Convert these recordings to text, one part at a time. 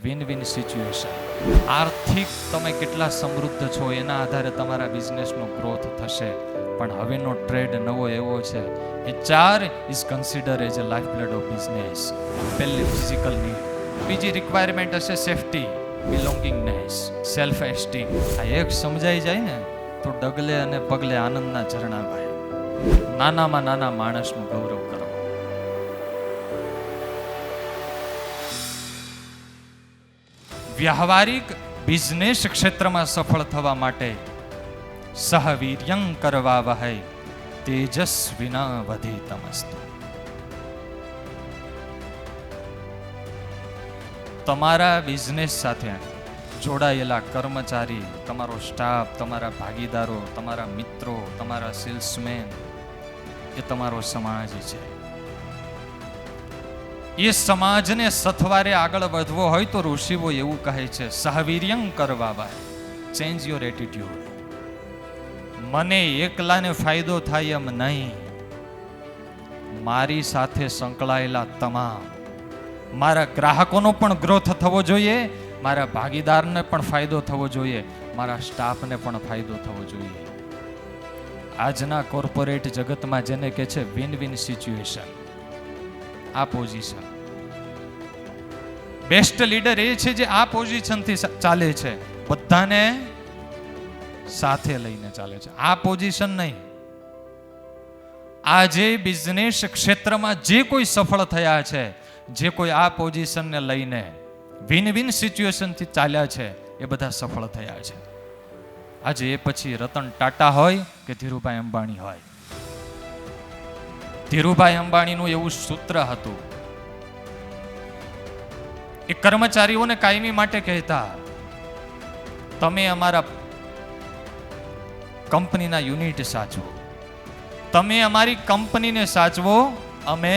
Win win situation. આર્થિક તમે કેટલા સમૃદ્ધ છો એના આધારે તમારા બિઝનેસનો ગ્રોથ થશે. પણ હવેનો ટ્રેડ નવો એવો છે, HR is consider as a life blood of business. પહેલી ફિઝિકલ નીડ, બીજી રિક્વાયરમેન્ટ હશે સેફટી, બિલોંગિંગનેસ, સેલ્ફ એસ્ટીમ. આ એક સમજાઈ જાય ને તો ડગલે અને પગલે આનંદના ઝરણા વહે. નાનામાં નાના માણસનું ગૌરવ કરો. વ્યવહારિક બિઝનેસ ક્ષેત્રમાં સફળ થવા માટે સહવીર્યં કરવા વહે તેજસ્વિના વધીતમસ્તુ. તમારા બિઝનેસ સાથે જોડાયેલા કર્મચારી, તમારો સ્ટાફ, તમારા ભાગીદારો, તમારા મિત્રો, તમારા સેલ્સમેન, એ તમારો સમાજ છે. એ સમાજને સથવારે આગળ વધવો હોય તો ઋષિઓ એવું કહે છે, સહવીર્યં કરવા વહે, ચેન્જ યોર એટીટ્યુડ. મને એકલાને ફાયદો થાય એમ નહીં, મારી સાથે સંકળાયેલા તમામ, મારા ગ્રાહકોનો પણ ગ્રોથ થવો જોઈએ, મારા ભાગીદારને પણ ફાયદો થવો જોઈએ, મારા સ્ટાફને પણ ફાયદો થવો જોઈએ. આજના કોર્પોરેટ જગતમાં જેને કહે છે વિન વિન સિચ્યુએશન, આ પોઝિશન. બેસ્ટ લીડર એ છે જે આ પોઝિશનથી ચાલે છે, બધાને સાથે લઈને ચાલે છે. આ પોઝિશન નહીં. આજે બિઝનેસ ક્ષેત્રમાં જે કોઈ સફળ થયા છે, જે કોઈ આ પોઝિશનને લઈને વિન વિન સિચ્યુએશનથી ચાલ્યા છે, એ બધા સફળ થયા છે. આજે એ પછી રતન ટાટા હોય કે ધીરુભાઈ અંબાણી હોય. ધીરુભાઈ અંબાણીનું એવું સૂત્ર હતું, એ કર્મચારીઓને કાયમી માટે કહેતા, તમે અમારા કંપનીના યુનિટ સાચવો, તમે અમારી કંપનીને સાચવો, અમે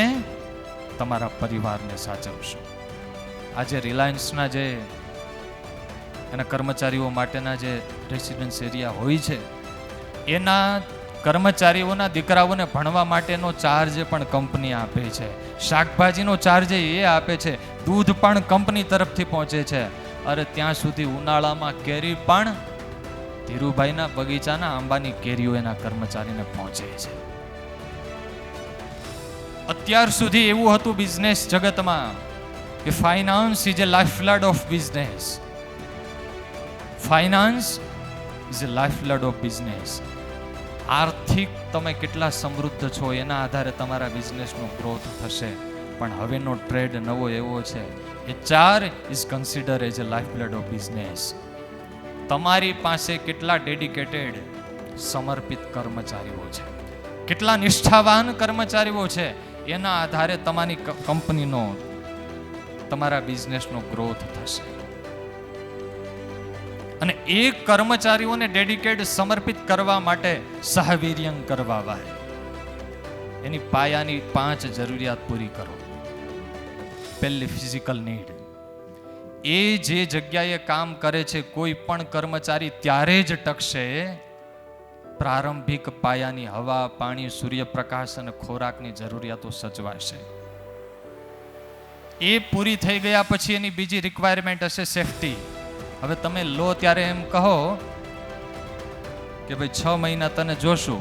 તમારા પરિવારને સાચવશું. આજે રિલાયન્સના જે એના કર્મચારીઓ માટેના જે રેસિડન્સ એરિયા હોય છે, એના કર્મચારીઓના દીકરાઓને ભણવા માટેનો ચાર્જ પણ કંપની આપે છે, શાકભાજીનો ચાર્જ એ આપે છે, દૂધ પણ કંપની તરફથી પહોંચે છે. અરે ત્યાં સુધી ઉનાળામાં કેરી પણ ધીરુભાઈના બગીચાના આંબાની કેરીઓ એના કર્મચારીને પહોંચે છે. અત્યાર સુધી એવું હતું બિઝનેસ જગતમાં કે finance is A life blood of business. Finance is A life blood of business. આર્થિક તમે કેટલા સમૃદ્ધ છો એના આધારે તમારા બિઝનેસનો ગ્રોથ થશે. પણ હવેનો ટ્રેડ નવો એવો છે, HR is consider as a life blood of business. તમારી પાસે કેટલા ડેડિકેટેડ સમર્પિત કર્મચારીઓ છે, કેટલા નિષ્ઠાવાન કર્મચારીઓ છે, એના આધારે તમારી કંપનીનો, તમારા બિઝનેસનો ગ્રોથ થશે. અને એ કર્મચારીઓને ડેડિકેટ સમર્પિત કરવા માટે સહવીર્યં કરવા વહે. એની પાયાની 5 જરૂરિયાત પૂરી કરો. પહેલી ફિઝિકલ નીડ. એ જે જગ્યાએ કામ કરે છે, કોઈ પણ કર્મચારી ત્યારે જ ટકશે પ્રારંભિક પાયાની હવા, પાણી, સૂર્યપ્રકાશ અને ખોરાકની જરૂરિયાતો સચવાશે. એ પૂરી થઈ ગયા પછી એની બીજી રિક્વાયરમેન્ટ હશે સેફટી. હવે તમે લો ત્યારે એમ કહો કે ભાઈ 6 મહિના તને જોશું,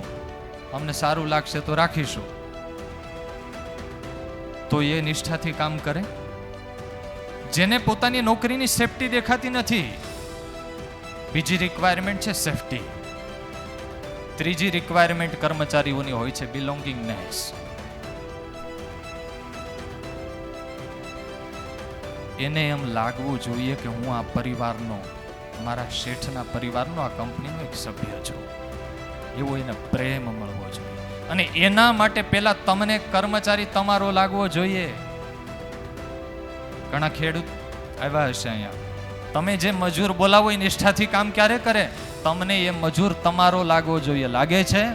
અમને સારું લાગશે તો રાખીશું, તો એ નિષ્ઠાથી કામ કરે? જેને પોતાની નોકરીની સેફટી દેખાતી નથી. બીજી રિક્વાયરમેન્ટ છે સેફટી. ત્રીજી રિક્વાયરમેન્ટ કર્મચારીઓની હોય છે બિલોંગિંગનેસ. એને એમ લાગવું જોઈએ કે હું આ પરિવારનો, મારા શેઠના પરિવારનો, આ કંપનીનો એક સભ્ય છું. એવો એને પ્રેમ મળવો જોઈએ. અને એના માટે પહેલા તમને કર્મચારી તમારો લાગવો જોઈએ. ઘણા ખેડૂત આવ્યા હશે અહીંયા, તમે જે મજૂર બોલાવો એ નિષ્ઠાથી કામ ક્યારે કરે? તમને એ મજૂર તમારો લાગવો જોઈએ. લાગે છે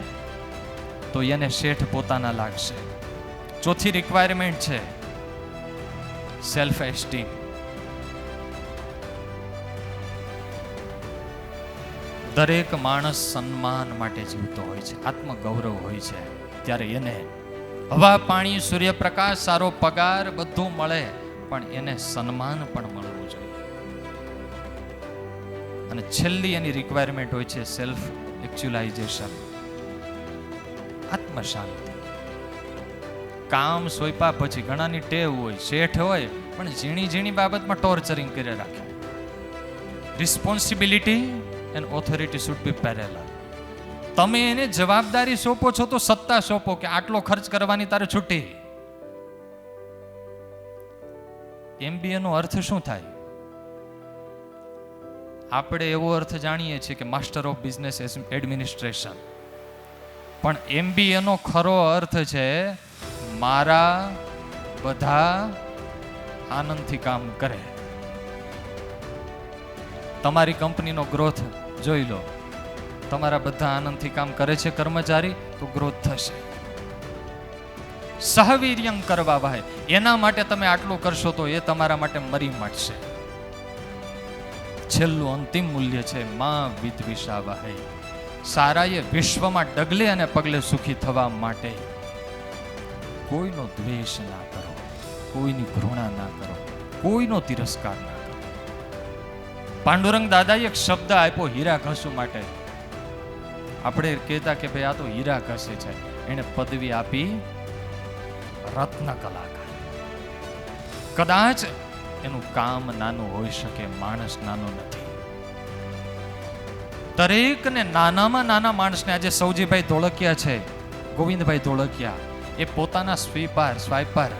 તો એને શેઠ પોતાના લાગશે. ચોથી રિક્વાયરમેન્ટ છે સેલ્ફ એસ્ટીમ. દરેક માણસ સન્માન માટે જીવતો હોય છે, આત્મગૌરવ હોય છે. ત્યારે એને હવા, પાણી, સૂર્યપ્રકાશ, સારો પગાર બધું મળે, પણ એને સન્માન પણ મળવું જોઈએ. અને છેલ્લી એની રિક્વાયરમેન્ટ હોય છે સેલ્ફ એક્ચ્યુલાઇઝેશન, આત્મશાંતિ. કામ સોંપ્યા પછી ઘણાની ટેવ હોય, શેઠ હોય પણ ઝીણી ઝીણી બાબતમાં ટોર્ચરિંગ કરી રાખે. Responsibility and authority should be parallel. તમે એને જવાબદારી સોંપો છો તો સત્તા સોંપો કે આટલો ખર્ચ કરવાની તારે છૂટી. MBA નો અર્થ શું થાય? આપણે એવો અર્થ જાણીએ છીએ કે માસ્ટર ઓફ બિઝનેસ એડમિનિસ્ટ્રેશન, પણ MBA નો ખરો અર્થ છે મારા બધા આનંદથી કામ કરે. તમારી કંપનીનો ગ્રોથ જોઈ લો, તમારા બધા આનંદથી કામ કરે છે કર્મચારી, તો ગ્રોથ થશે. સહવીર્યં કરવા ભાઈ, એના માટે તમે આટલું કરશો તો એ તમારા માટે મરી મટશે. છેલ્લું અંતિમ મૂલ્ય છે માં વિદ્વિષાવહૈ. સારાએ વિશ્વમાં ડગલે અને પગલે સુખી થવા માટે કોઈનો દ્વેષ ના કરો, કોઈની ઘૃણા ના કરો, કોઈનો તિરસ્કાર ના કરો. પાંડુરંગ દાદાએ એક શબ્દ આપ્યો હીરા ઘસુ માટે. આપણે કહેતા કે ભાઈ આ તો હીરા ઘસે છે, એને પદવી આપી રત્ન કલાકાર. કદાચ એનું કામ નાનું હોઈ શકે, માણસ નાનો નથી. દરેકને નાનામાં નાના માણસને, આજે સૌજીભાઈ ધોળકિયા છે, ગોવિંદભાઈ ધોળકિયા, એ પોતાના સ્વાઈપર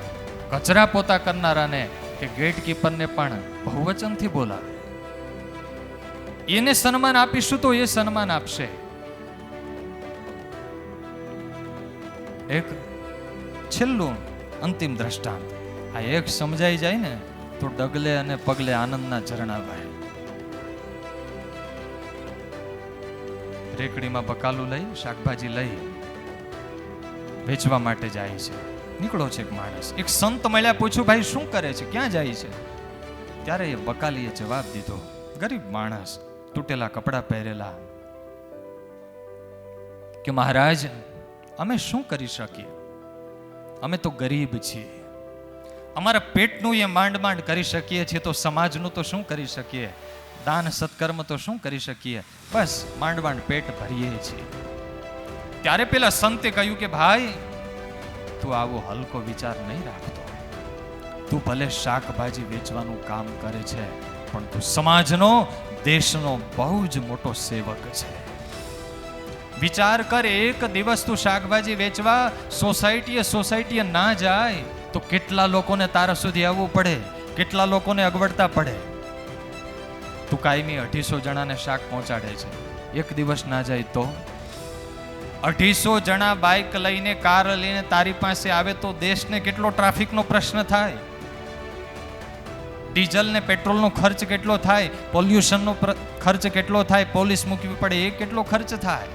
કચરા પોતા કરનારાને કે ગેટકીપરને પણ બહુવચનથી બોલાવે. એને સન્માન આપીશું તો એ સન્માન આપશે. એક છેલ્લું અંતિમ દ્રષ્ટાંત, આ એક સમજાઈ જાય ને તો ડગલે અને પગલે આનંદના ઝરણા વહે. રેકડીમાં બકાલું લઈ, શાકભાજી લઈ વેચવા માટે જાય છે. નીકળો છે એક માણસ, એક સંત મળ્યા, પૂછ્યું ભાઈ શું કરે છે, ક્યાં જાય છે? ત્યારે એ બકાલીએ જવાબ દીધો, ગરીબ માણસ, તૂટેલા કપડા પહેરેલા, કે મહારાજ અમે શું કરી શકીએ, અમે તો ગરીબ છીએ, અમારા પેટનું એ માંડ માંડ કરી શકીએ છીએ, તો સમાજનું તો શું કરી શકીએ, દાન સત્કર્મ તો શું કરી શકીએ, બસ માંડ માંડ પેટ ભરીએ છીએ. ત્યારે પેલા સંતે કહ્યું કે ભાઈ તું આવો હલકો વિચાર નહીં રાખતો, તું ભલે શાકભાજી વેચવાનું કામ કરે છે પણ તું સમાજનો, દેશનો બહુ જ મોટો સેવક છે. વિચાર કર, એક દિવસ તું શાકભાજી વેચવા સોસાયટીએ ના જાય તો કેટલા લોકોને તારા સુધી આવવું પડે, કેટલા લોકોને અગવડતા પડે. તું કાયમી 250 જણાને શાક પહોંચાડે છે, એક દિવસ ના જાય તો 250 જણા બાઇક લઈને, કાર લઈને તારી પાસે આવે તો દેશને કેટલો ટ્રાફિકનો પ્રશ્ન થાય, ડીઝલ ને પેટ્રોલનો ખર્ચ કેટલો થાય, પોલ્યુશનનો ખર્ચ કેટલો થાય, પોલીસ મૂકવી પડે એ કેટલો ખર્ચ થાય.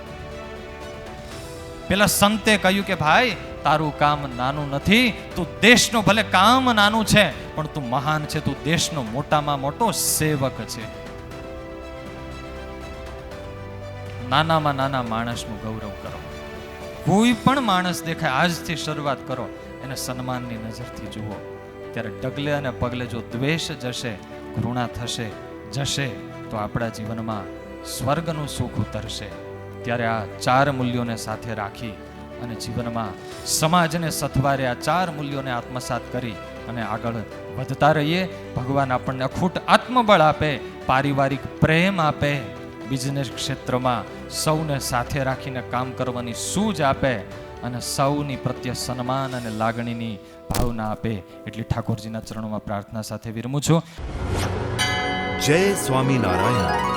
પેલા સંતે કહ્યું કે ભાઈ તારું કામ નાનું નથી, તું દેશનો, ભલે કામ નાનું છે પણ તું મહાન છે, તું દેશનો મોટામાં મોટો સેવક છે. નાનામાં નાના માણસનું ગૌરવ કરો. કોઈ પણ માણસ દેખાય, આજથી શરૂઆત કરો, એને સન્માનની નજરથી જુઓ. ત્યારે ડગલે અને પગલે જો દ્વેષ જશે, ઘૃણા જશે તો આપણા જીવનમાં સ્વર્ગનું સુખ ઉતરશે. ત્યારે આ 4 મૂલ્યોને સાથે રાખી અને જીવનમાં સમાજને સથવારે આ 4 મૂલ્યોને આત્મસાત કરી અને આગળ વધતા રહીએ. ભગવાન આપણને અખૂટ આત્મબળ આપે, પારિવારિક પ્રેમ આપે, બિઝનેસ ક્ષેત્રમાં સૌને સાથે રાખીને કામ કરવાની સૂઝ આપે અને સૌની પ્રત્યે સન્માન અને લાગણીની ભાવના આપે. એટલી ઠાકોરજીના ચરણોમાં પ્રાર્થના સાથે વિરમું છું. જય સ્વામિનારાયણ.